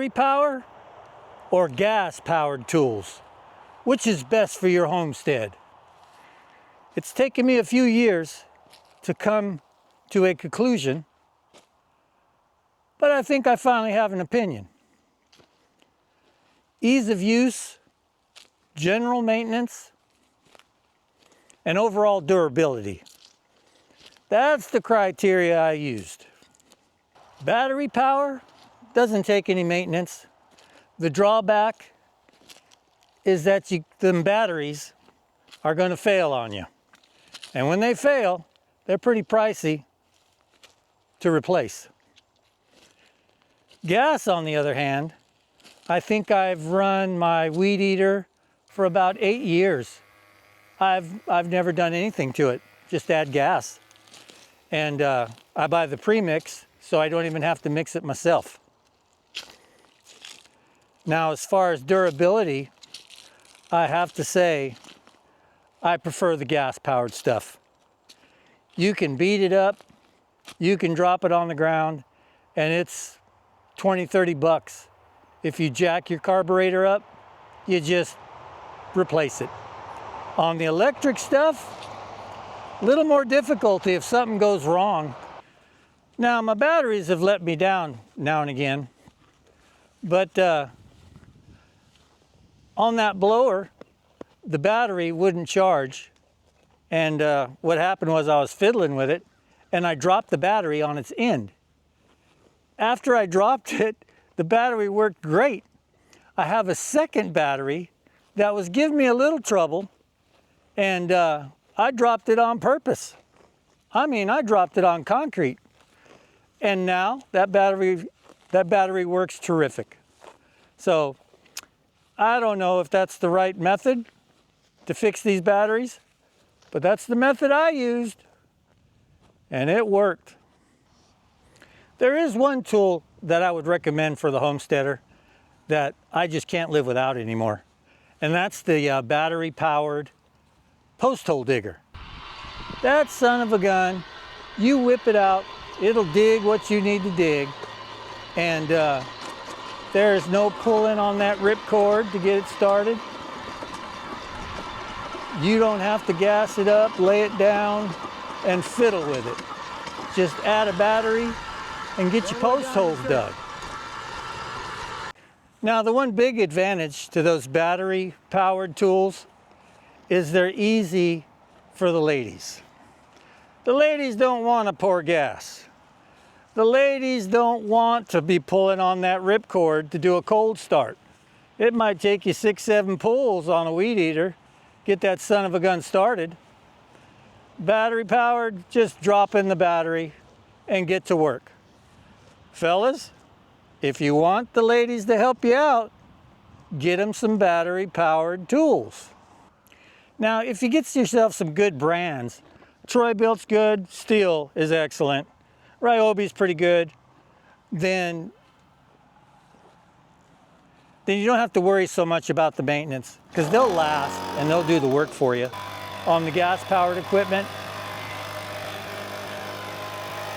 Battery power or gas powered tools? Which is best for your homestead? It's taken me a few years to come to a conclusion, but I think I finally have an opinion. Ease of use, general maintenance, and overall durability. That's the criteria I used. Battery power doesn't take any maintenance. The drawback is that them batteries are going to fail on you. And when they fail, they're pretty pricey to replace. Gas, on the other hand, I think I've run my weed eater for about 8 years. I've never done anything to it, just add gas. And I buy the premix, so I don't even have to mix it myself. Now, as far as durability, I have to say I prefer the gas-powered stuff. You can beat it up, you can drop it on the ground, and it's 20, 30 bucks. If you jack your carburetor up, you just replace it. On the electric stuff, a little more difficulty if something goes wrong. Now, my batteries have let me down now and again, but on that blower, the battery wouldn't charge. And what happened was I was fiddling with it and I dropped the battery on its end. After I dropped it, the battery worked great. I have a second battery that was giving me a little trouble, and I dropped it on purpose. I mean, I dropped it on concrete. And now that battery works terrific. So I don't know if that's the right method to fix these batteries, but that's the method I used, and it worked. There is one tool that I would recommend for the homesteader that I just can't live without anymore, and that's the battery-powered post hole digger. That son of a gun, you whip it out, it'll dig what you need to dig, and there's no pulling on that ripcord to get it started. You don't have to gas it up, lay it down, and fiddle with it. Just add a battery and get your post holes dug. Now, the one big advantage to those battery-powered tools is they're easy for the ladies. The ladies don't want to pour gas. The ladies don't want to be pulling on that ripcord to do a cold start. It might take you 6, 7 pulls on a weed eater, get that son of a gun started. Battery powered, just drop in the battery and get to work. Fellas, if you want the ladies to help you out, get them some battery powered tools. Now, if you get yourself some good brands, Troy-Bilt's good, Steel is excellent, Ryobi's pretty good, then you don't have to worry so much about the maintenance, because they'll last and they'll do the work for you. On the gas-powered equipment,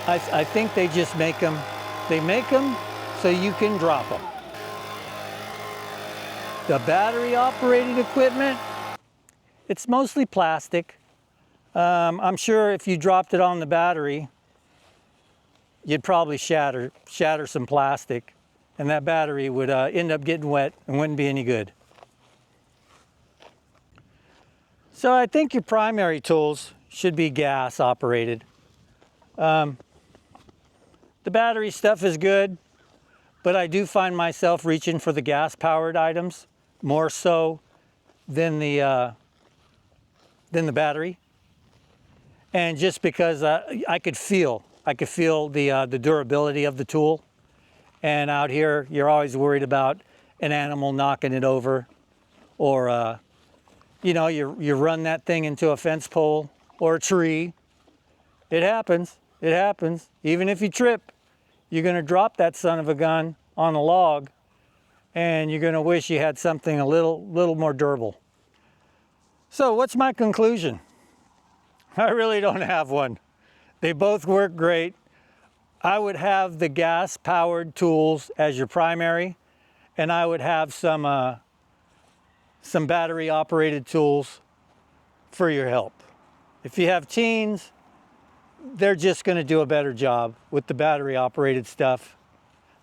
I think they just make them. They make them so you can drop them. The battery-operated equipment, it's mostly plastic. I'm sure if you dropped it on the battery, you'd probably shatter some plastic, and that battery would end up getting wet and wouldn't be any good. So I think your primary tools should be gas operated. The battery stuff is good, but I do find myself reaching for the gas powered items more so than the battery. And just because I could feel the durability of the tool. And out here, you're always worried about an animal knocking it over, or you run that thing into a fence pole or a tree. It happens. It happens. Even if you trip, you're going to drop that son of a gun on a log, and you're going to wish you had something a little more durable. So what's my conclusion? I really don't have one. They both work great. I would have the gas-powered tools as your primary, and I would have some battery operated tools for your help. If you have teens, they're just going to do a better job with the battery operated stuff.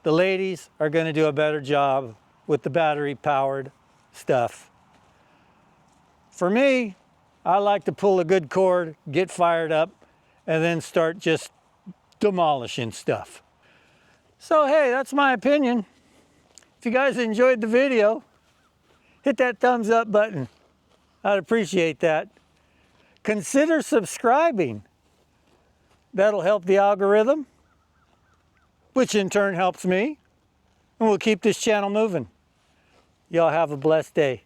The ladies are going to do a better job with the battery powered stuff. For me, I like to pull a good cord, get fired up, and then start just demolishing stuff. So hey, that's my opinion. If you guys enjoyed the video, hit that thumbs up button. I'd appreciate that. Consider subscribing. That'll help the algorithm, which in turn helps me, and we'll keep this channel moving. Y'all have a blessed day.